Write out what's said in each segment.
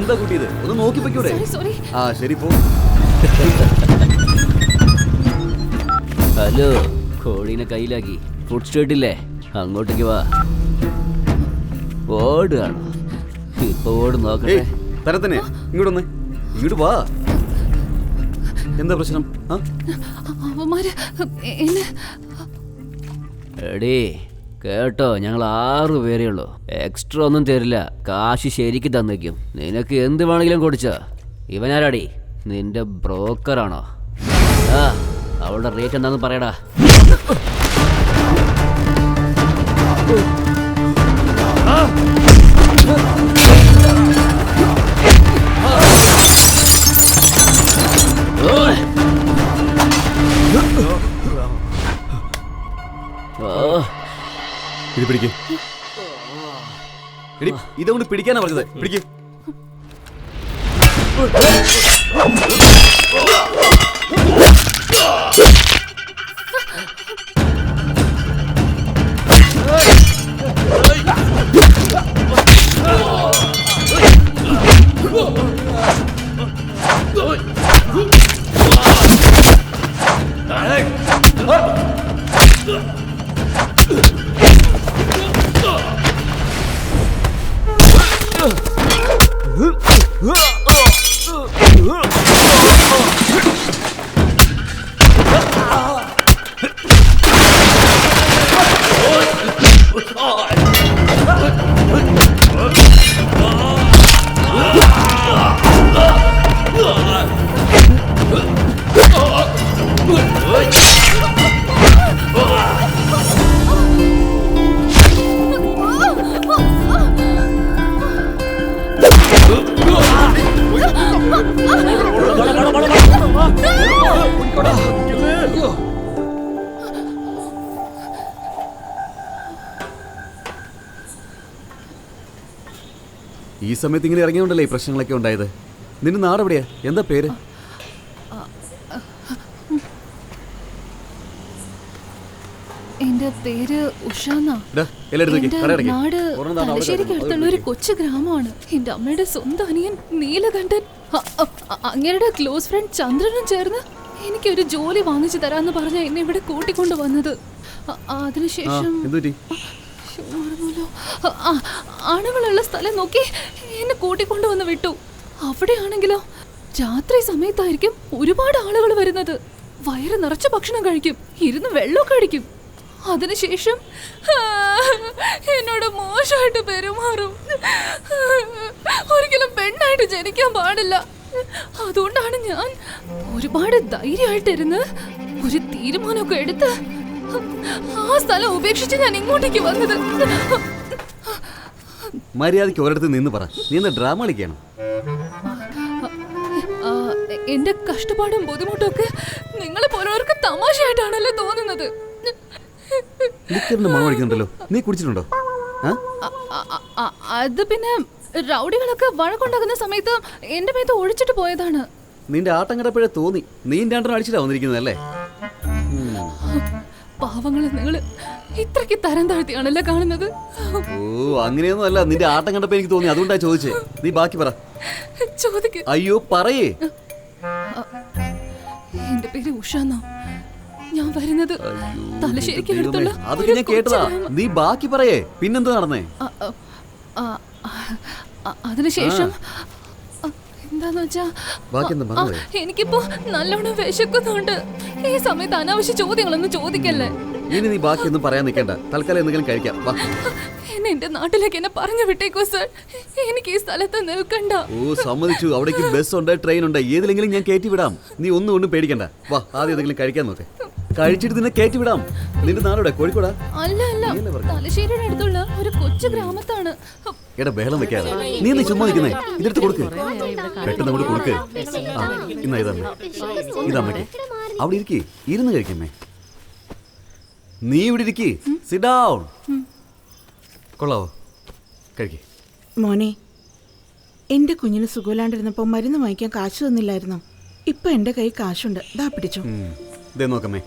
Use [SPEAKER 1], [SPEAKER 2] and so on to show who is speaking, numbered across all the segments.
[SPEAKER 1] എന്താ കുട്ടിയത്? ഒന്ന് നോക്കി പൊയ്ക്കൂടെ? ആ ശരി പോ.
[SPEAKER 2] ഹലോ, കോഴീനെ കയ്യിലാക്കി ഫുഡ് സ്ട്രീറ്റില്ലേ, അങ്ങോട്ടേക്ക് വാ. ഓടുകയാണോ? ഇപ്പൊ ഓട് നോക്കട്ടെ.
[SPEAKER 1] തരത്തന്നെ ഇങ്ങോട്ടൊന്ന്, ഇങ്ങോട്ട് വാ. എന്താ പ്രശ്നം?
[SPEAKER 2] എടീ കേട്ടോ, ഞങ്ങൾ 6 പേരേ ഉള്ളൂ. എക്സ്ട്രാ ഒന്നും തരില്ല, കാശ് ശരിക്ക് തന്നേക്കും. നിനക്ക് എന്ത് വേണമെങ്കിലും കൊടുച്ചോ. ഇവനാരാടി? നിന്റെ ബ്രോക്കറാണോ? ആ, അവളുടെ റേറ്റ് എന്താന്ന് പറയടാ.
[SPEAKER 1] ഇത് പിടിക്ക്. എടി ഇതുകൊണ്ട് പിടിക്കാനാ പറഞ്ഞത്. പിടിക്ക്. ഈ സമയത്ത് ഇങ്ങനെ ഇറങ്ങിയോണ്ടല്ലേ ഈ പ്രശ്നങ്ങളൊക്കെ ഉണ്ടായത്. നിന്റെ നാട് എവിടെയാ? എന്താ പേര്?
[SPEAKER 3] എന്റെ പേര് ഉഷാന്ന.
[SPEAKER 1] നാട്
[SPEAKER 3] തലശ്ശേരിക്കടുത്തുള്ള ഒരു കൊച്ചു ഗ്രാമമാണ്. എന്റെ അമ്മയുടെ സ്വന്തം അനിയൻ നീലകണ്ഠൻ അങ്ങയുടെ ക്ലോസ് ഫ്രണ്ട് ചന്ദ്രനും ചേർന്ന് എനിക്കൊരു ജോലി വാങ്ങിച്ചു തരാന്ന് പറഞ്ഞ എന്നെ ഇവിടെ കൂട്ടിക്കൊണ്ടു വന്നത്. അതിനുശേഷം ആണുങ്ങളുള്ള സ്ഥലം നോക്കി എന്നെ കൂട്ടിക്കൊണ്ടുവന്ന് വിട്ടു. അവിടെയാണെങ്കിലോ രാത്രി സമയത്തായിരിക്കും ഒരുപാട് ആളുകൾ വരുന്നത്. വയറ് നിറച്ച ഭക്ഷണം കഴിക്കും, ഇരുന്ന് വെള്ളമൊക്കെ അടിക്കും. അതിനുശേഷം എന്നോട് മോശമായിട്ട് പെരുമാറും. ഒരിക്കലും പെണ്ണായിട്ട് ജനിക്കാൻ പാടില്ല. അതുകൊണ്ടാണ് ഞാൻ ഒരുപാട് ധൈര്യമായിട്ടിരുന്ന് ഒരു തീരുമാനമൊക്കെ എടുത്ത് ആ സ്ഥലം ഉപേക്ഷിച്ച് ഞാൻ ഇങ്ങോട്ടേക്ക് വന്നത്.
[SPEAKER 1] മര്യാദയ്ക്ക് ഒരിടത്ത് നിന്ന് പറ. നീ എന്താ ഡ്രാമ കളിക്കണം?
[SPEAKER 3] എന്റെ കഷ്ടപ്പാടും ബുദ്ധിമുട്ടും ഒക്കെ നിങ്ങളെ പോലവർക്ക് തമാശയായിട്ടാണല്ലോ തോന്നുന്നത്.
[SPEAKER 1] നീ കുടിച്ചിട്ടുണ്ടോ?
[SPEAKER 3] അത് പിന്നെ റൗഡികളൊക്കെ വഴക്കുണ്ടാക്കുന്ന സമയത്ത് എന്റെ മേത്ത് ഒഴിച്ചിട്ട് പോയതാണ്.
[SPEAKER 1] നിന്റെ ആട്ടം കണ്ടപ്പോഴേ തോന്നി നീ രണ്ടെണ്ണം അടിച്ചിട്ടാ വന്നിരിക്കുന്നതല്ലേ.
[SPEAKER 3] പാവങ്ങളെ നിങ്ങള് ഇത്രക്ക് തരം താഴ്ത്തിയാണല്ലേ കാണുന്നത്.
[SPEAKER 1] ഓ അങ്ങനെയൊന്നും അല്ല, നിന്റെ ആട്ടം കണ്ടപ്പോ എനിക്ക് തോന്നി, അതുകൊണ്ടാ ചോദിച്ചേ. നീ ബാക്കി പറ.
[SPEAKER 3] ചോദിക്ക.
[SPEAKER 1] അയ്യോ പറയേ.
[SPEAKER 3] എന്റെ പേര് ഉഷാന്ന. ഞാൻ വരുന്നത് തലശ്ശേരിക്ക് അടുത്തുള്ള.
[SPEAKER 1] അതൊക്കെ ഞാൻ കേട്ടതാ. നീ ബാക്കി പറയേ. പിന്നെന്താ നടന്നേ?
[SPEAKER 3] അതിനുശേഷം എന്താന്ന് വെച്ചാ എനിക്കിപ്പോ നല്ലോണം വിശക്കുന്നുണ്ട്. ഈ സമയത്ത് അനാവശ്യ ചോദ്യങ്ങളൊന്നും ചോദിക്കല്ലേ.
[SPEAKER 1] ഇനി നീ ബാക്കിയൊന്നും പറയാൻ നിൽക്കണ്ട. തൽക്കാലം എന്തെങ്കിലും കഴിക്കാം.
[SPEAKER 3] എന്നെ എന്റെ നാട്ടിലേക്ക് എന്നെ പറഞ്ഞു വിട്ടേക്കോ സർ. എനിക്ക് ഈ സ്ഥലത്ത് നിൽക്കണ്ട.
[SPEAKER 1] ഓ സമ്മതിച്ചു. അവിടേക്ക് ബസ് ഉണ്ട്, ട്രെയിൻ ഉണ്ട്, ഏതിലെങ്കിലും ഞാൻ കയറ്റി വിടാം. നീ ഒന്നും പേടിക്കണ്ട. വാ ആദ്യം എന്തെങ്കിലും കഴിക്കാൻ നോക്കെ. കഴിച്ചിട്ട് നിന്നെ കയറ്റി വിടാം. നിന്റെ നാടോടെ? കോഴിക്കോടാ?
[SPEAKER 3] അല്ല അല്ല, തലശ്ശേരിയുടെ അടുത്തുള്ള ഒരു കൊച്ചു ഗ്രാമത്താണ്.
[SPEAKER 1] എടാ ബഹളം വെക്കാതെ. നീ നീ ചുമ്മാ നിൽക്കുന്നേ. ഇതെടുത്ത് കൊടുക്ക്. പെട്ടെന്ന് അങ്ങോട്ട് കൊടുക്ക്. ഇന്നാ ഇതമ്മേ, ഇതമ്മയ്ക്ക്. അവിടെ ഇരിക്കേ, ഇരുന്ന് കഴിക്കമ്മേ. നീ ഇവിടെ ഇരിക്കേ. Sit down. കൊള്ളാവോ? കഴിക്കേ.
[SPEAKER 4] മോനെ, എന്റെ കുഞ്ഞിന് സുഖമില്ലാണ്ടിരുന്നപ്പോൾ മരുന്ന് വാങ്ങിക്കാൻ കാശ് തന്നില്ലായിരുന്നു. ഇപ്പൊ എന്റെ കൈ കാശുണ്ട്. ദാ പിടിച്ചോ.
[SPEAKER 1] ഇതേ നോക്കമ്മേ,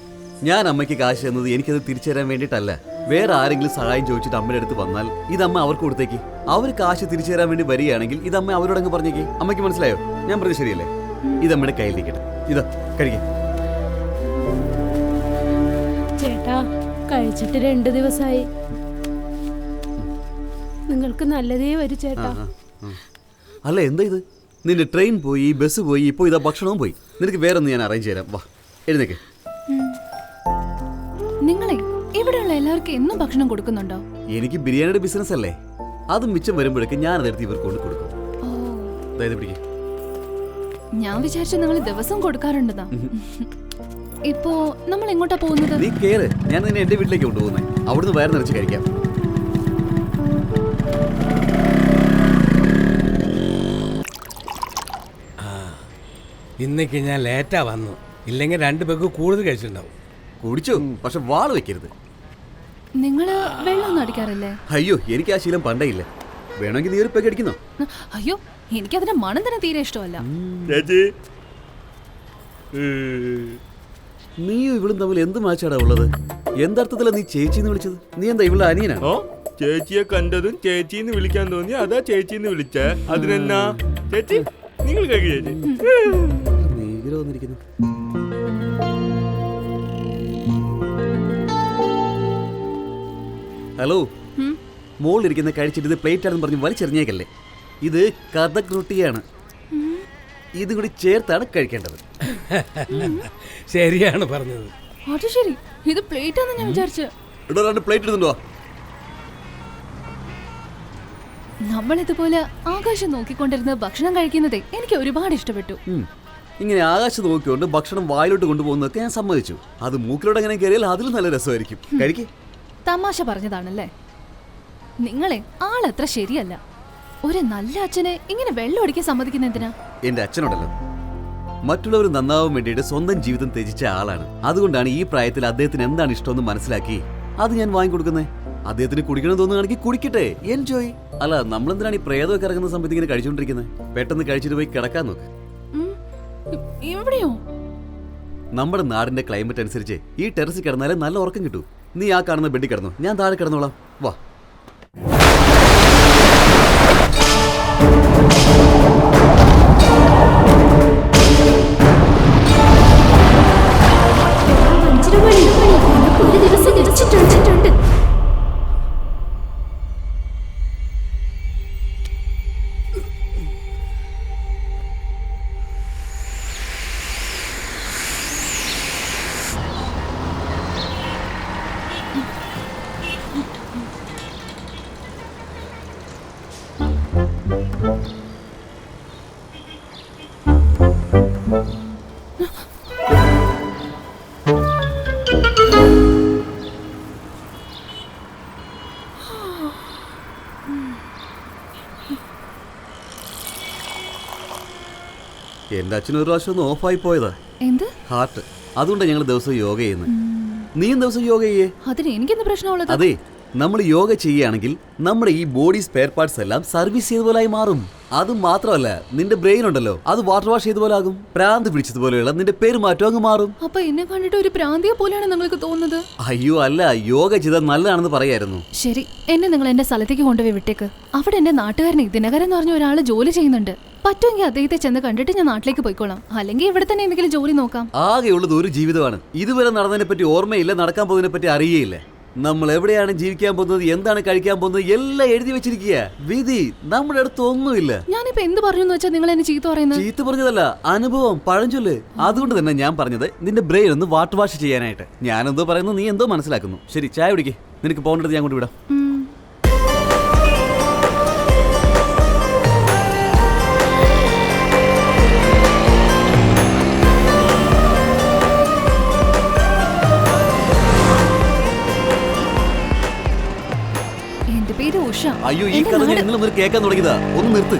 [SPEAKER 1] ഞാൻ അമ്മയ്ക്ക് കാശ് തന്നത് എനിക്കത് തിരിച്ചു തരാൻ വേണ്ടിയിട്ടല്ല. വേറെ ആരെങ്കിലും സഹായം ചോദിച്ചിട്ട് അമ്മയുടെ അടുത്ത് വന്നാൽ ഇതമ്മ അവർക്ക് കൊടുത്തേക്ക്. അവർ കാശ് തിരിച്ചു തരാൻ വേണ്ടി വരികയാണെങ്കിൽ ഇതമ്മ അവരോടങ്ങ് പറഞ്ഞേക്ക്. അമ്മയ്ക്ക് മനസ്സിലായോ? ഞാൻ പറഞ്ഞത് ശരിയല്ലേ? ഇതമ്മയുടെ കയ്യിലിരിക്കട്ടെ. ഇതാ കഴിക്കേ.
[SPEAKER 5] ചേട്ടാ, കഴിച്ചിട്ട് 2 ദിവസമായി. നിങ്ങൾക്ക് നല്ലതേ വരൂ ചേട്ടാ.
[SPEAKER 1] അല്ല, എന്താ ഇത്? നിന്റെ ട്രെയിൻ പോയി, ബസ് പോയി, ഇപ്പോൾ ഇതാ ഭക്ഷണവും പോയി. നിനക്ക് വേറെ ഒന്ന് ഞാൻ അറേഞ്ച് ചെയ്യാം. വാ, എഴുന്നേക്ക്.
[SPEAKER 3] നിങ്ങളെ ഇവിടെയുള്ള എല്ലാവർക്കും എന്നും ഭക്ഷണം കൊടുക്കുന്നുണ്ടോ?
[SPEAKER 1] എനിക്ക് ബിരിയാണിയുടെ ബിസിനസ് അല്ലേ, അത് മിച്ചം വരുമ്പോഴേക്ക് ഞാൻ അതെടുത്ത് ഇവർക്ക് കൊണ്ട് കൊടുക്കും. അതായത് പിടിക്കേ.
[SPEAKER 3] ഞാൻ വിചാരിച്ചു നിങ്ങൾ ദിവസം കൊടുക്കാറുണ്ടെന്നാ. ഇപ്പോ നമ്മൾ എങ്ങോട്ടാ പോകുന്നത്?
[SPEAKER 1] നീ കേറ്, ഞാൻ നിന്നെ എന്റെ വീട്ടിലേക്ക് കൊണ്ടുപോകുന്നേ. അവിടുന്ന് വയറ് നിറച്ച് കഴിക്കാം.
[SPEAKER 6] ഇന്നേക്ക് ഞാൻ ലേറ്റാ വന്നു, ഇല്ലെങ്കിൽ 2 പേർക്ക് കൂടുതൽ കഴിച്ചിട്ടുണ്ടാവും.
[SPEAKER 1] കുടിച്ചു, പക്ഷെ വാള് വെക്കരുത്.
[SPEAKER 3] നിങ്ങള് വെള്ളം അടിക്കാറില്ലേ?
[SPEAKER 1] അയ്യോ, എനിക്ക് ആ ശീലം പണ്ടേ ഇല്ല. വേണമെങ്കിൽ നീ ഒരു പെഗ് അടിക്കുന്നോ?
[SPEAKER 3] അയ്യോ, എനിക്കതിന്റെ മണം തന്നെ തീരെ ഇഷ്ടമല്ല.
[SPEAKER 1] നീയും ഇവളും തമ്മിൽ എന്ത് മാച്ചാടാ ഉള്ളത്? എന്തർത്ഥത്തിലാ നീ ചേച്ചിന്ന് വിളിച്ചത്? നീ എന്താ ഇവളുടെ അനിയനാണോ?
[SPEAKER 7] ചേച്ചിയെ കണ്ടതും ചേച്ചിന്ന് വിളിക്കാൻ തോന്നി, അതാ ചേച്ചിന്ന് വിളിച്ചേ. അതിനെന്നാ ചേച്ചി, നിങ്ങൾ ചേച്ചി.
[SPEAKER 1] നീഗ്രോ വന്നിരിക്കുന്നു. ഹലോ, മോളിലിരിക്കുന്ന കഴിച്ചിട്ട് ഇത് പ്ലേറ്റ് ആണെന്ന് പറഞ്ഞ് വലിച്ചെറിഞ്ഞേക്കല്ലേ. ഇത് കഥക് റൊട്ടിയാണ്. ഇതും കൂടി ചേർത്താണ് കഴിക്കേണ്ടത്.
[SPEAKER 6] ശരിയാണ് പറഞ്ഞത്.
[SPEAKER 3] അത് ശരി, ഇത് പ്ലേറ്റ് ആണെന്ന് ഞാൻ വിചാരിച്ചു.
[SPEAKER 1] ഇവിടെ 2 പ്ലേറ്റ് എടുത്തുണ്ടോ?
[SPEAKER 3] നമ്മൾ ഇതുപോലെ ആകാശം നോക്കിക്കൊണ്ടിരുന്ന് ഭക്ഷണം കഴിക്കുന്നതേ എനിക്ക് ഒരുപാട് ഇഷ്ടപ്പെട്ടു.
[SPEAKER 1] ഇങ്ങനെ ആകാശം നോക്കിക്കൊണ്ട് ഭക്ഷണം വായിലോട്ട് കൊണ്ടുപോകുന്നതൊക്കെ ഞാൻ സമ്മതിച്ചു. അത് മൂക്കിലോട്ട് അങ്ങനെ കയറിയാൽ അതിലും നല്ല രസമായിരിക്കും. കഴിക്കേ.
[SPEAKER 3] തമാശ പറഞ്ഞതാണല്ലേ? നിങ്ങളെ ആളത്ര ശരിയല്ല. ഒരു നല്ല അച്ഛനെ ഇങ്ങനെ വെള്ളം ഒടിക്കാൻ സമ്മതിക്കുന്ന എന്തിനാ?
[SPEAKER 1] എന്റെ അച്ഛനോടല്ലോ, മറ്റുള്ളവർ നന്നാവാൻ വേണ്ടിയിട്ട് സ്വന്തം ജീവിതം ത്യജിച്ച ആളാണ്. അതുകൊണ്ടാണ് ഈ പ്രായത്തിൽ അദ്ദേഹത്തിന് എന്താണ് ഇഷ്ടമെന്ന് മനസ്സിലാക്കി അത് ഞാൻ വാങ്ങിക്കൊടുക്കുന്നേ. അദ്ദേഹത്തിന് കുടിക്കണം തോന്നുകയാണെങ്കിൽ കുടിക്കട്ടെ, എൻജോയ്. അല്ല, നമ്മളെന്തിനാണ് ഈ പ്രേതമൊക്കെ ഇറങ്ങുന്ന സമയത്ത് ഇങ്ങനെ കഴിച്ചുകൊണ്ടിരിക്കുന്നത്? പെട്ടെന്ന് കഴിച്ചിട്ട് പോയി കിടക്കാൻ നോക്ക്.
[SPEAKER 3] എവിടെയോ?
[SPEAKER 1] നമ്മുടെ നാടിന്റെ ക്ലൈമറ്റ് അനുസരിച്ച് ഈ ടെറസിൽ കിടന്നാലേ നല്ല ഉറക്കം കിട്ടൂ. നീ ആ കാണുന്ന ബെഡിൽ കിടന്നു, ഞാൻ താഴെ കിടന്നോളാം. വാ.
[SPEAKER 5] ഒരു ദിവസം ഇടിച്ചിട്ടുണ്ട്.
[SPEAKER 1] എന്റെ അച്ഛൻ ഒരു പ്രാവശ്യം ഒന്ന് ഓഫായി പോയതാ.
[SPEAKER 3] എന്ത്?
[SPEAKER 1] ഹാർട്ട്. അതുകൊണ്ടാണ് ഞങ്ങൾ ദിവസം യോഗ ചെയ്യുന്നത്. നീയും ദിവസം യോഗ ചെയ്യേ.
[SPEAKER 3] അതിന് എനിക്കെന്ത് പ്രശ്നമുള്ളത്?
[SPEAKER 1] അതെ, നമ്മൾ യോഗ ചെയ്യുകയാണെങ്കിൽ നമ്മുടെ ഈ ബോഡി സ്പെയർ പാർട്സ് എല്ലാം സർവീസ് ചെയ്തതുപോലായി മാറും. അത് മാത്രമല്ല, നിന്റെ ബ്രെയിൻ ഉണ്ടല്ലോ, അത് വാട്ടർ വാഷ് ചെയ്തപോലെ ആകും. പ്രാന്ത് പിടിച്ചതുപോലെയുള്ള നിന്റെ പെരുമാറ്റം അങ്ങ് മാറും.
[SPEAKER 3] അപ്പൊ എന്നെ കണ്ടിട്ട് ഒരു പ്രാന്തിയെ പോലെയാണ് നിങ്ങൾക്ക് തോന്നുന്നത്?
[SPEAKER 1] അയ്യോ അല്ല, യോഗ ചെയ്താൽ നല്ലതാണെന്ന് പറയായിരുന്നു.
[SPEAKER 3] ശരി, എന്നെ നിങ്ങൾ എന്റെ സ്ഥലത്തേക്ക് കൊണ്ടുപോയി വിട്ടേക്ക്. അവിടെ എന്റെ നാട്ടുകാരനെ ദിനകരൻ എന്ന് പറഞ്ഞ ഒരാള് ജോലി ചെയ്യുന്നുണ്ട്. പറ്റുമെങ്കിൽ അദ്ദേഹത്തെ ചെന്ന് കണ്ടിട്ട് ഞാൻ നാട്ടിലേക്ക് പോയിക്കോളാം. അല്ലെങ്കിൽ ഇവിടെ തന്നെ എന്തെങ്കിലും ജോലി നോക്കാം.
[SPEAKER 1] ആകെയുള്ളത് ഒരു ജീവിതമാണ്. ഇതുവരെ നടന്നതിനെ പറ്റി ഓർമ്മയില്ല, നടക്കാൻ പോകുന്നതിനെ പറ്റി അറിയേയില്ല. നമ്മൾ എവിടെയാണ് ജീവിക്കാൻ പോകുന്നത്, എന്താണ് കഴിക്കാൻ പോകുന്നത്, എല്ലാം എഴുതി വെച്ചിരിക്കുക. വിധി നമ്മുടെ അടുത്ത് ഒന്നുമില്ല.
[SPEAKER 3] ഞാനിപ്പോ എന്ത് പറഞ്ഞു വെച്ചാൽ നിങ്ങൾ എന്നെ ചീത്ത പറയുന്നത്?
[SPEAKER 1] ചീത്ത പറഞ്ഞതല്ല, അനുഭവം, പഴഞ്ചൊല്ല്. അതുകൊണ്ട് തന്നെ ഞാൻ പറഞ്ഞത് നിന്റെ ബ്രെയിൻ ഒന്ന് വാട്ടർ വാഷ് ചെയ്യാനായിട്ട്. ഞാനെന്തോ പറയുന്നു, നീ എന്തോ മനസ്സിലാക്കുന്നു. ശരി, ചായ കുടിക്കേ. നിനക്ക് പോകേണ്ടത് ഞാൻ കൊണ്ടുവിടാം. അയ്യോ, ഈ കഥ നിങ്ങൾ മുന്നിൽ കേൾക്കാൻ തുടങ്ങിയതാ. ഒന്ന് നിർത്ത്.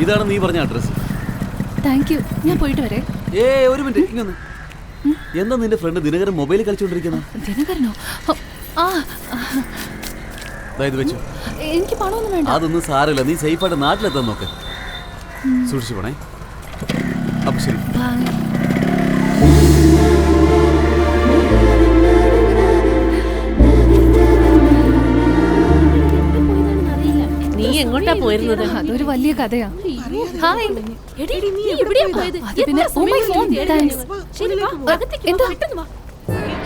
[SPEAKER 1] ഇതാണ് നീ പറഞ്ഞ അഡ്രസ്.
[SPEAKER 3] Thank you. ഞാൻ പോയിട്ട് വരെ.
[SPEAKER 1] ഒരു മിനിറ്റ് ഇങ്ങനെ. എന്താ നിന്റെ ഫ്രണ്ട് ദിനകരൻ മൊബൈലിൽ കളിച്ചോണ്ടിരിക്കുന്നത്?
[SPEAKER 3] ദിനകരനോ? ആ,
[SPEAKER 1] ഇത് വെച്ചു.
[SPEAKER 3] എനിക്ക് പണമൊന്നും വേണ്ട.
[SPEAKER 1] അതൊന്നും സാരമില്ല, നീ സേഫായിട്ട് നാട്ടിലെത്താൻ നോക്ക്. സൂക്ഷിച്ചു പോണേ. അപ്പൊ ശരി.
[SPEAKER 5] നീ എങ്ങോട്ടാ പോയിരുന്നത്?
[SPEAKER 3] അതൊരു വലിയ കഥയാ. ഹായ്.
[SPEAKER 5] നീ എവിടെയാ പോയത്?
[SPEAKER 3] അത് പിന്നെ oh my phone, thanks. എന്താ?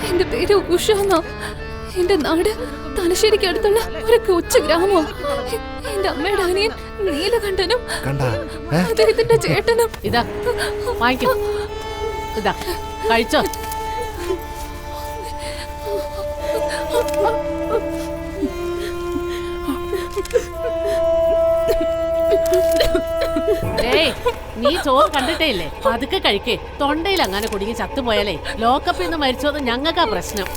[SPEAKER 3] എന്റെ പേര് ഉഷ എന്നാ. എന്റെ നാട് തലശ്ശേരിക്ക് അടുത്തുള്ള ഒരു കൊച്ചു ഗ്രാമോ. എന്റെ അമ്മയുടെ അനിയൻ നീലകണ്ഠനും അദ്ദേഹത്തിന്റെ ചേട്ടനും.
[SPEAKER 5] ഇതാ വാങ്ങിക്കോ, ഇതാ കഴിച്ചോ. നീ ചോറ് കണ്ടിട്ടേ ഇല്ലേ? പതുക്കെ കഴിക്കേ. തൊണ്ടയിൽ അങ്ങനെ കുടുങ്ങി ചത്തുപോയാലേ ലോക്കപ്പിൽ നിന്ന് മരിച്ചോന്ന് ഞങ്ങൾക്കാ പ്രശ്നം.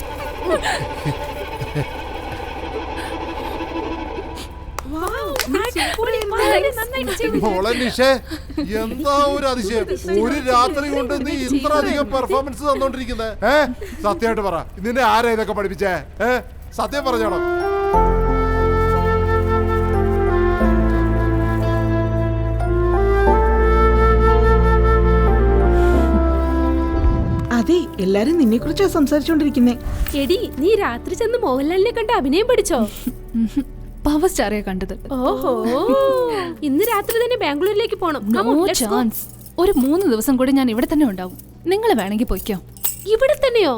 [SPEAKER 8] എന്താ ഒരു അതിശയം, ഒരു രാത്രി കൊണ്ട് നീ ഇത്ര അധികം പെർഫോമൻസ് തന്നോണ്ടിരിക്കുന്നത്? സത്യമായിട്ട് പറ, നിന്നെ ആരാ ഇതൊക്കെ പഠിപ്പിച്ചേ? സത്യം പറഞ്ഞോളൂ.
[SPEAKER 4] അതെ, എല്ലാരും നിന്നെ കുറിച്ചാ സംസാരിച്ചോണ്ടിരിക്കുന്നേ.
[SPEAKER 5] എടി, നീ രാത്രി ചെന്ന് മോഹൻലാലിനെ കണ്ട് അഭിനയം പഠിച്ചോ?
[SPEAKER 3] പവർ സ്റ്റാറെ കണ്ടത്.
[SPEAKER 5] ഓഹോ, ഇന്ന് രാത്രി തന്നെ ബാംഗ്ലൂരിലേക്ക് പോണം.
[SPEAKER 3] ചാൻസ്. ഒരു 3 ദിവസം കൂടി ഞാൻ ഇവിടെ തന്നെ ഉണ്ടാവും. നിങ്ങൾ വേണമെങ്കിൽ പോയിക്കോ.
[SPEAKER 5] ഇവിടെ തന്നെയോ?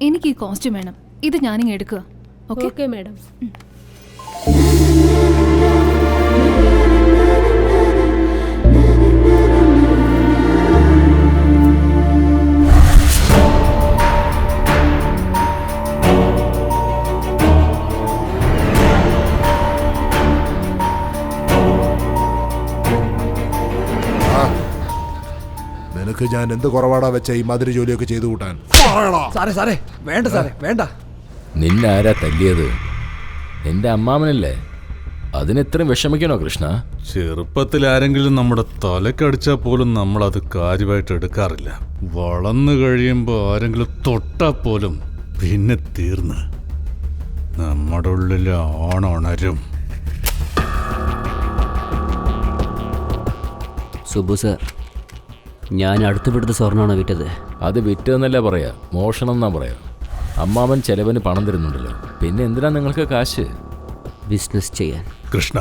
[SPEAKER 3] എനിക്ക് ഈ കോസ്റ്റ്യൂം വേണം. ഇത് ഞാനിങ്ങ് എടുക്കുക.
[SPEAKER 5] Okay madam.
[SPEAKER 8] നിനക്ക് ഞാൻ എന്ത് കുറവാടാ വെച്ച ഈ മാതിരി ജോലിയൊക്കെ ചെയ്തു കൂട്ടാൻ?
[SPEAKER 9] സാറേ വേണ്ട സാറേ, വേണ്ട.
[SPEAKER 10] നിന്നെ ആരാ തല്ലിയത്? എന്റെ അമ്മാമനല്ലേ? അതിനെത്രയും വിഷമിക്കണോ കൃഷ്ണ?
[SPEAKER 11] ചെറുപ്പത്തിൽ ആരെങ്കിലും നമ്മുടെ തലക്കടിച്ചാൽ പോലും നമ്മളത് കാര്യമായിട്ട് എടുക്കാറില്ല. വളർന്നു കഴിയുമ്പോൾ ആരെങ്കിലും തൊട്ടാൽ പോലും പിന്നെ തീർന്ന് നമ്മുടെ ഉള്ളിൽ ആണുണരും.
[SPEAKER 2] സുബു സർ, ഞാൻ അടുത്തുപിടുത്ത സ്വർണ്ണമാണ് വിറ്റത്.
[SPEAKER 10] അത് വിറ്റതെന്നല്ല പറയാ, മോഷണം എന്നാ പറയാ. അമ്മാവൻ ചെലവിന് പണം തരുന്നുണ്ടല്ലോ, പിന്നെ എന്തിനാ നിങ്ങൾക്ക് കാശ്?
[SPEAKER 2] ബിസിനസ് ചെയ്യാൻ.
[SPEAKER 11] കൃഷ്ണ,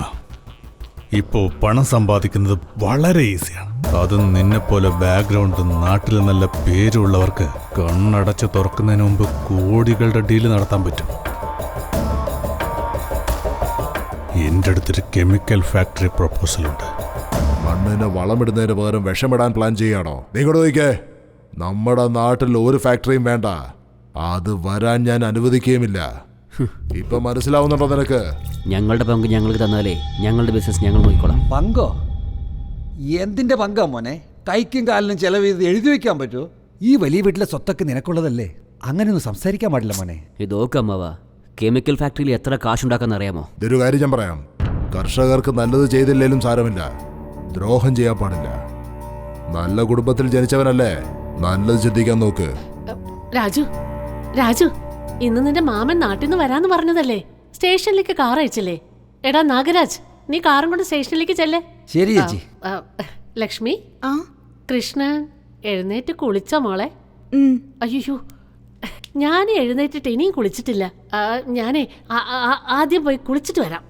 [SPEAKER 11] ഇപ്പോൾ പണം സമ്പാദിക്കുന്നത് വളരെ ഈസിയാണ്. അതും നിന്നെപ്പോലെ ബാക്ക്ഗ്രൗണ്ട് നാട്ടിൽ നല്ല പേരുള്ളവർക്ക് കണ്ണടച്ച് തുറക്കുന്നതിന് മുമ്പ് കോടികളുടെ ഡീല് നടത്താൻ പറ്റും. എൻ്റെ അടുത്തൊരു കെമിക്കൽ ഫാക്ടറി പ്രപ്പോസലുണ്ട്.
[SPEAKER 8] മണ്ണിന് വളമിടുന്നതിന് പകരം വിഷമിടാൻ പ്ലാൻ ചെയ്യാണോ? നിങ്ങോട്ട് നോക്കിക്കേ, നമ്മുടെ നാട്ടിൽ ഒരു ഫാക്ടറിയും വേണ്ട. അത് വരാൻ ഞാൻ അനുവദിക്കുകയുമില്ല. ഇപ്പൊ മനസ്സിലാവുന്നുണ്ടോ നിനക്ക്?
[SPEAKER 2] ഞങ്ങളുടെ പങ്ക് ഞങ്ങൾക്ക് തന്നാലേ ഞങ്ങളുടെ ബിസിനസ് ഞങ്ങൾ നോക്കിക്കോളാം.
[SPEAKER 9] പങ്കോ? എന്തിന്റെ പങ്കാ മോനെ? കൈക്കും കാലിനും ചെലവ് ചെയ്ത് എഴുതി വെക്കാൻ പറ്റുമോ? ഈ വലിയ വീട്ടിലെ സ്വത്തൊക്കെ നിനക്കുള്ളതല്ലേ? അങ്ങനെയൊന്നും സംസാരിക്കാൻ പാടില്ല മോനെ.
[SPEAKER 2] ഇതൊക്കെ അമ്മാവാ, കെമിക്കൽ ഫാക്ടറിയിൽ എത്ര കാശുണ്ടാക്കാന്ന് അറിയാമോ?
[SPEAKER 8] ഇതൊരു കാര്യം ഞാൻ പറയാം, കർഷകർക്ക് നല്ലത് ചെയ്തില്ലേലും സാരമില്ല, ദ്രോഹം ചെയ്യാൻ പാടില്ല. നല്ല കുടുംബത്തിൽ ജനിച്ചവനല്ലേ, നല്ലത് ചിന്തിക്കാൻ നോക്ക്.
[SPEAKER 5] രാജു, ഇന്ന് നിന്റെ മാമൻ നാട്ടിൽ നിന്ന് വരാന്ന് പറഞ്ഞതല്ലേ? സ്റ്റേഷനിലേക്ക് കാർ അയച്ചില്ലേ? എടാ നാഗരാജ്, നീ കാറും കൊണ്ട് സ്റ്റേഷനിലേക്ക് ചെല്ലേ.
[SPEAKER 9] ശരി ചേച്ചി.
[SPEAKER 5] ലക്ഷ്മി, കൃഷ്ണൻ എഴുന്നേറ്റ് കുളിച്ച മോളെ? അയ്യോ, ഞാൻ എഴുന്നേറ്റിട്ട് ഇനിയും കുളിച്ചിട്ടില്ല. ഞാനേ ആദ്യം പോയി കുളിച്ചിട്ട് വരാം.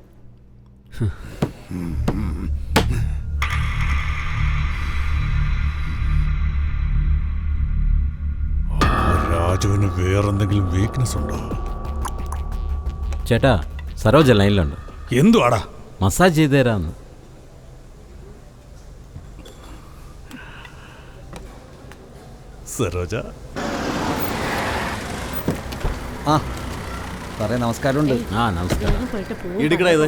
[SPEAKER 11] രാജുവിന് വേറെന്തെങ്കിലും വീക്ക്നെസ് ഉണ്ടോ?
[SPEAKER 10] ചേട്ടാ, സരോജ ലൈനിലുണ്ട്.
[SPEAKER 11] എന്തുവാടാ?
[SPEAKER 10] മസാജ് ചെയ്തു തരാന്ന്.
[SPEAKER 11] സരോജ.
[SPEAKER 9] സാറേ നമസ്കാരമുണ്ട്.
[SPEAKER 10] നമസ്കാരം.
[SPEAKER 1] എടുക്കടാ ഇത്.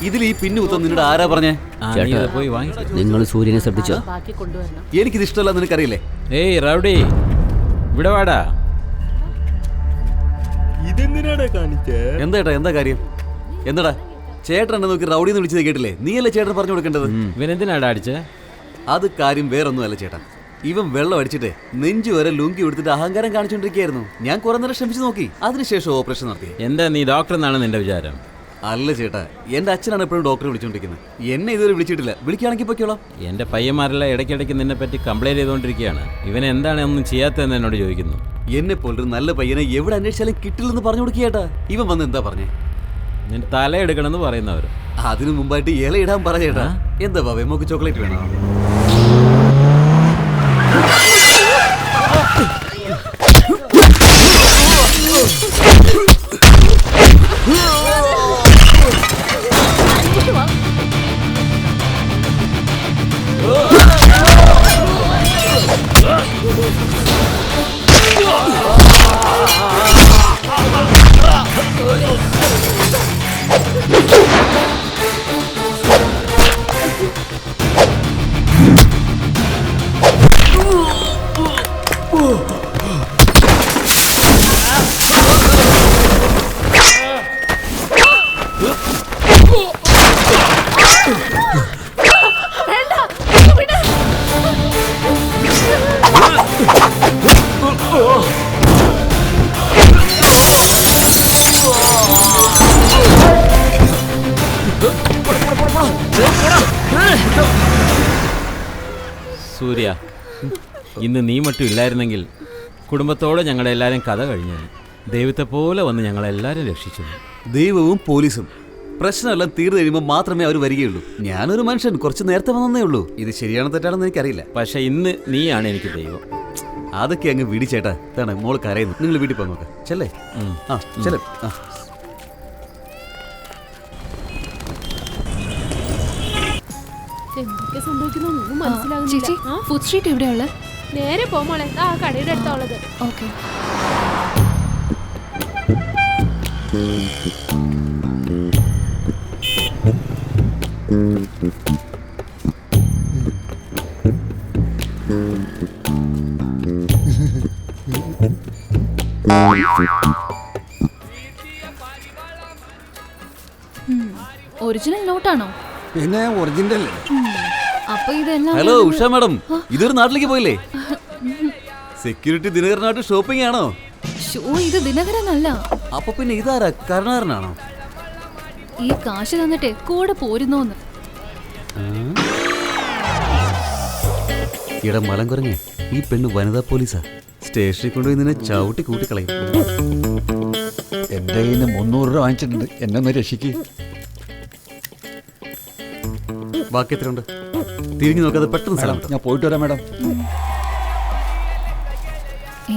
[SPEAKER 1] ഇതിൽ ഈ പിന്നു കുത്തം നിന്നോട് ആരാ പറഞ്ഞേ?
[SPEAKER 10] പോയി വാങ്ങി.
[SPEAKER 2] നിങ്ങൾ സൂര്യനെ ശ്രദ്ധിച്ചോ?
[SPEAKER 1] എനിക്കിത് ഇഷ്ടമല്ല, നിനക്കറിയില്ലേ?
[SPEAKER 10] ഏയ് റൗഡി, ഇവിടെ വാടാ.
[SPEAKER 7] ഇതെന്തിനാടാ കാണിച്ചേ?
[SPEAKER 1] എന്താ കാര്യം? എന്താടാ ചേട്ടൻ എന്നെ നോക്കി റൗഡി എന്ന് വിളിച്ചത് കേട്ടില്ലേ? നീയല്ലേ ചേട്ടൻ പറഞ്ഞു കൊടുക്കേണ്ടത്?
[SPEAKER 10] ഇവനെന്തിനാടാ അടിച്ചേ?
[SPEAKER 1] അത് കാര്യം വേറൊന്നുമല്ല ചേട്ടാ. ഇവൻ വെള്ളം അടിച്ചിട്ട് നെഞ്ചു വരെ ലുങ്കി എടുത്തിട്ട് അഹങ്കാരം കാണിച്ചോണ്ടിരിക്കുകയായിരുന്നു. ഞാൻ കുറെ നേരം ശ്രമിച്ചു നോക്കി, അതിനുശേഷം ഓപ്പറേഷൻ നടത്തി.
[SPEAKER 10] എന്താ നീ ഡോക്ടർ എന്നാണ് നിന്റെ വിചാരം?
[SPEAKER 1] അല്ല ചേട്ടാ, എന്റെ അച്ഛനാണ് എപ്പോഴും ഡോക്ടറെ വിളിച്ചോണ്ടിരിക്കുന്നത്. എന്നെ ഇതുവരെ വിളിച്ചിട്ടില്ല. വിളിക്കുകയാണെങ്കിൽ പൊയ്ക്കോളാം.
[SPEAKER 10] എൻ്റെ പയ്യന്മാരെല്ലാം ഇടയ്ക്കിടയ്ക്ക് നിന്നെ പറ്റി കംപ്ലൈൻറ്റ് ചെയ്തുകൊണ്ടിരിക്കുകയാണ്. ഇവനെ എന്താണ് ഒന്നും ചെയ്യാത്തതെന്ന് എന്നോട് ചോദിക്കുന്നു.
[SPEAKER 1] എന്നെ പോലൊരു നല്ല പയ്യനെ എവിടെ അന്വേഷിച്ചാലും കിട്ടില്ലെന്ന് പറഞ്ഞു കൊടുക്കേട്ടാ. ഇവൻ വന്ന് എന്താ പറഞ്ഞേ?
[SPEAKER 10] നിന്റെ തല എടുക്കണമെന്ന് പറയുന്നവർ.
[SPEAKER 1] അതിനു മുമ്പായിട്ട് ഇലയിടാൻ പറയേട്ടാ. എന്താ ബാബേ, നമുക്ക് ചോക്ലേറ്റ് വേണോ?
[SPEAKER 10] സൂര്യ, ഇന്ന് നീ മറ്റും ഇല്ലായിരുന്നെങ്കിൽ കുടുംബത്തോടെ ഞങ്ങളെല്ലാവരും കഥ കഴിഞ്ഞു. ദൈവത്തെ പോലെ വന്ന് ഞങ്ങളെല്ലാവരും രക്ഷിച്ചു.
[SPEAKER 1] ദൈവവും പോലീസും പ്രശ്നമെല്ലാം തീർന്നു കഴിയുമ്പോൾ മാത്രമേ അവർ വരികയുള്ളൂ. ഞാനൊരു മനുഷ്യൻ, കുറച്ച് നേരത്തെ വന്നേ ഉള്ളൂ. ഇത് ശരിയാണോ തെറ്റാണെന്ന് എനിക്കറിയില്ല.
[SPEAKER 10] പക്ഷെ ഇന്ന് നീയാണ് എനിക്ക് ദൈവം.
[SPEAKER 1] അതൊക്കെ അങ്ങ് വിടിച്ചേട്ടാ. ഇതാണ് മോള് കരയുന്നു. നിങ്ങൾ വീട്ടിൽ പോകാൻ നോക്കാം. ചെല്ലേ? ആ ചെല്ലേ. ആ
[SPEAKER 5] എന്തൊക്കെ സംഭവിക്കുന്നു
[SPEAKER 3] ചേച്ചി, ഫുഡ് സ്ട്രീറ്റ് എവിടെയുള്ള?
[SPEAKER 5] നേരെ പോമോളെ, ആ കടയുടെ അടുത്തുള്ളത്.
[SPEAKER 3] ഓക്കെ. ഒറിജിനൽ നോട്ടാണോ?
[SPEAKER 9] പിന്നെ ഒറിജിനൽ.
[SPEAKER 3] അപ്പൊ ഇതെല്ലാം.
[SPEAKER 1] ഹലോ ഉഷ മാഡം, ഇതൊരു നാട്ടിലേക്ക് പോയില്ലേ? സെക്യൂരിറ്റി ദിനകരനായിട്ട് ഷോപ്പിംഗ് ആണോ?
[SPEAKER 3] ഷോ, ഇത് ദിനകരനല്ല.
[SPEAKER 1] അപ്പൊ പിന്നെ ഇതാരാ? കരുണാകരനാണോ?
[SPEAKER 3] ഈ കാശ് തന്നിട്ടേ കൂടെ പോരുന്നോന്ന്.
[SPEAKER 1] ഇട മലം കുറഞ്ഞേ, ഈ പെണ്ണ് വനിതാ പോലീസാ. സ്റ്റേഷനിൽ കൊണ്ടുപോയി നിന്നെ ചവിട്ടി കൂട്ടിക്കളയും.
[SPEAKER 9] എന്റെ കയ്യിൽ നിന്ന് 300 രൂപ വാങ്ങിച്ചിട്ടുണ്ട്. എന്നെ ഒന്ന് രക്ഷിക്ക്.
[SPEAKER 1] ബാക്കി എത്ര ഉണ്ട്? തിരിഞ്ഞു നോക്കാതെ പെട്ടെന്ന് സ്ഥലം.
[SPEAKER 9] ഞാൻ പോയിട്ട് വരാം മാഡം.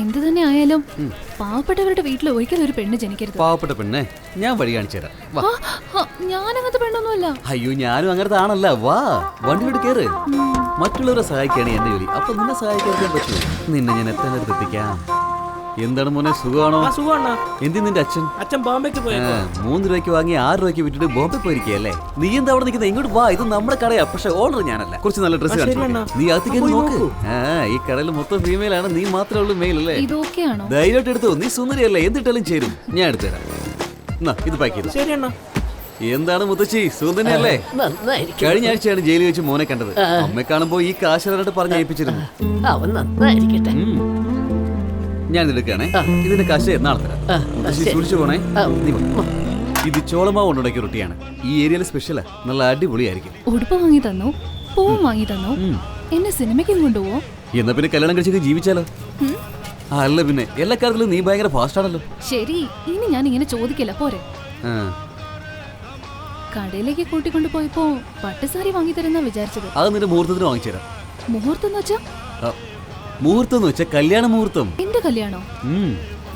[SPEAKER 3] എന്ത് തന്നെ ആയാലും പാവപ്പെട്ടവരുടെ വീട്ടിൽ ഒരിക്കലും ഒരു പെണ്ണ് ജനിക്കരുത്.
[SPEAKER 1] പാവപ്പെട്ട പെണ്ണെ, ഞാൻ വഴി കാണിച്ചു തരാം.
[SPEAKER 3] ഞാനങ്ങനത്തെ പെണ്ണൊന്നുമല്ല.
[SPEAKER 1] അയ്യോ, ഞാനും അങ്ങനത്തെ ആണല്ല. വാ, വണ്ടിയോട് കേറ്. മറ്റുള്ളവരെ സഹായിക്കുകയാണ് എന്റെ ജോലി. അപ്പൊ നിന്നെ സഹായിക്കാൻ പറ്റൂ. നിന്നെ ഞാൻ എത്ര നേരത്തെ എത്തിക്കാം. എന്താണ് മോനെ, സുഖമാണോ? എന്തി നിന്റെ അച്ഛൻ?
[SPEAKER 6] അച്ഛൻ ബോംബെക്ക് പോയി.
[SPEAKER 1] 3 രൂപയ്ക്ക് വാങ്ങി 6 രൂപയ്ക്ക് വിട്ടിട്ട് ബോംബെ പോയിരിക്കല്ലേ? നീ എന്താ അവിടെ നിൽക്കുന്നത്? ഇങ്ങോട്ട് വാ, ഇത് നമ്മുടെ കടയാ. പക്ഷെ ഓർഡർ ഞാനല്ല. കുറച്ച് നല്ല ഡ്രസ്സ് കാണിച്ചു. നീ അകത്തേക്ക് നോക്ക്. ഈ കടയിൽ മൊത്തം ഫീമെയിൽ ആണ്, നീ മാത്രമേ ഉള്ളൂ മെയിൽ അല്ലേ? ധൈര്യമായിട്ട് എടുത്തോ, നീ സുന്ദരിയല്ലേ, എന്തിട്ടാലും ചേരും. ഞാൻ എടുത്തുതരാം. എന്നാ ഇത് പാക്ക് ചെയ്തു. എന്താണ് മുത്തശ്ശി, സുന്ദരിയല്ലേ? കഴിഞ്ഞ ആഴ്ചയാണ് ജയിലിൽ വെച്ച് മോനെ കണ്ടത്. അമ്മയെ കാണുമ്പോ ഈ കാശ് പറഞ്ഞ് ഏൽപ്പിച്ചിരുന്നു. ഞാൻ എടുക്കുകയാണേ. ഇതിന്റെ കാശ് നാളെ തരാം. സൂക്ഷിച്ചു പോണേ. ഇത് ചോളമാവ് കൊണ്ടുണ്ടാക്കിയ റൊട്ടിയാണ്. ഈ ഏരിയയിലെ സ്പെഷ്യലാ. നല്ല അടിപൊളിയായിരിക്കും.
[SPEAKER 3] ഉടുപ്പ് വാങ്ങി തന്നു, പൂവും വാങ്ങി തന്നു. എന്നെ സിനിമയ്ക്കും കൊണ്ടുപോവോ?
[SPEAKER 1] എന്നാ പിന്നെ കല്യാണം കഴിച്ചൊക്കെ ജീവിച്ചാലോ? അല്ല പിന്നെ എല്ലാ കാര്യത്തിലും നീ ഭയങ്കര ഫാസ്റ്റ് ആണല്ലോ.
[SPEAKER 3] ശരി, ഇനി ഞാൻ ഇങ്ങനെ ചോദിക്കില്ല, പോരെ? കടയിലേക്ക് കൂട്ടിക്കൊണ്ടു പോയപ്പോ പട്ടുസാരി വാങ്ങി തരുന്ന വിചാരിച്ചത്.
[SPEAKER 1] അത് നിന്റെ മുഹൂർത്തത്തിന് വാങ്ങിച്ചു തരാം.
[SPEAKER 3] മുഹൂർത്തം എന്ന് വെച്ചാ?
[SPEAKER 1] മുഹൂർത്തം എന്ന് വെച്ചാൽ കല്യാണ മുഹൂർത്തം.
[SPEAKER 3] എന്റെ കല്യാണോ?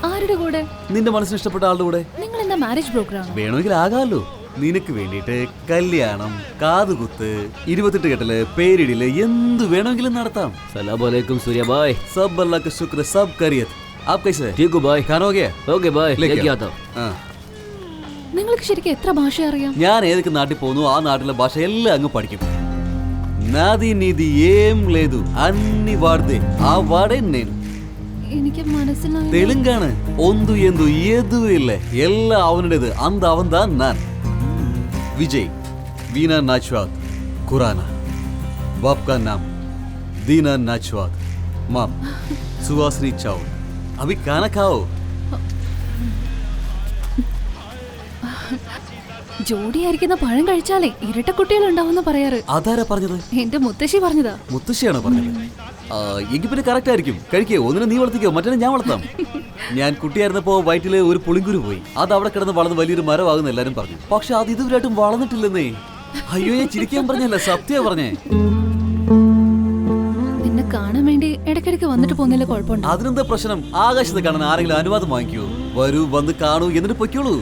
[SPEAKER 3] ആരുടെ കൂടെ?
[SPEAKER 1] നിന്റെ മനസ്സിന് ഇഷ്ടപ്പെട്ട ആളുടെ കൂടെ.
[SPEAKER 3] നിങ്ങൾ എന്താ മാരേജ് ബ്രോക്കറാണോ?
[SPEAKER 1] വേണമെങ്കിൽ ആകാമല്ലോ. നിനക്ക് വേണ്ടിയിട്ട് കല്യാണം, കാതുകുത്ത്, 28 കെട്ടല്, പേരിടില് എന്ത് വേണമെങ്കിലും നടത്താം.
[SPEAKER 2] സലാമലൈക്കും സൂര്യ ഭായ്.
[SPEAKER 1] സബ് അല്ലാഹ് का शुक्र सब करियत. आप कैसे?
[SPEAKER 2] ठीक हो भाई?
[SPEAKER 1] खाना हो गया?
[SPEAKER 2] ओके भाई, लेके आता हूं.
[SPEAKER 3] നിങ്ങൾക്ക് ശരിക്കും എത്ര ഭാഷ അറിയാം?
[SPEAKER 1] ഞാൻ ഏതൊക്കെ നാട്ടിൽ പോകുന്നു ആ നാട്ടിലെ ഭാഷ എല്ലാം അങ്ങ് പഠിക്കും. నాది నీది ఏం లేదు అన్ని వాడదే ఆ వాడే నేను.
[SPEAKER 3] എനിക്ക് മനസ്സിലായി.
[SPEAKER 1] തെലുങ്കാണ്. ഒന്നു എന്തു ഏതു ഇല്ല, എല്ലാം അവനുടേത്. അന്ത അവൻ താൻ ഞാൻ. विजय, वीना नाचवाद, खुराना। बाप का नाम दीना नाचवाद, माँ सुहासिनी चाव। अभी खाना खाओ।
[SPEAKER 3] ജോഡിയായിരിക്കുന്ന പഴം കഴിച്ചാലേ ഇരട്ടക്കുട്ടികൾ ഉണ്ടാവുന്ന പറയാറ്.
[SPEAKER 1] അതാരാ പറഞ്ഞത്?
[SPEAKER 3] എന്റെ മുത്തശ്ശി പറഞ്ഞതാ.
[SPEAKER 1] മുത്തശ്ശിയാണോ പറഞ്ഞത്? എങ്കിൽ പിന്നെ കറക്റ്റ് ആയിരിക്കും. കഴിക്കേ, ഒന്നിനെ നീ വളർത്തിക്കോ, മറ്റേ ഞാൻ വളർത്താം. ഞാൻ കുട്ടിയായിരുന്നപ്പോ വയറ്റില് ഒരു പുളിങ്കുരു പോയി. അത് അവിടെ കിടന്ന് വളർന്ന് വലിയൊരു മരമാകുന്ന എല്ലാരും പറഞ്ഞു. പക്ഷെ അത് ഇതുവരെയായിട്ടും വളർന്നിട്ടില്ലെന്നേ. അയ്യോ, ഞാൻ ചിരിക്കാൻ പറഞ്ഞല്ല, സത്യ പറഞ്ഞേ.
[SPEAKER 3] നിന്നെ കാണാൻ വേണ്ടി ഇടയ്ക്കിടയ്ക്ക് വന്നിട്ട് പോകുന്നില്ല, കുഴപ്പമുണ്ടോ?
[SPEAKER 1] അതിനെന്താ പ്രശ്നം? ആകാശത്ത് കാണാൻ ആരെങ്കിലും അനുവാദം വാങ്ങിക്കൂ? വരൂ, വന്ന് കാണൂ, എന്നിട്ട് പൊയ്ക്കോളൂ.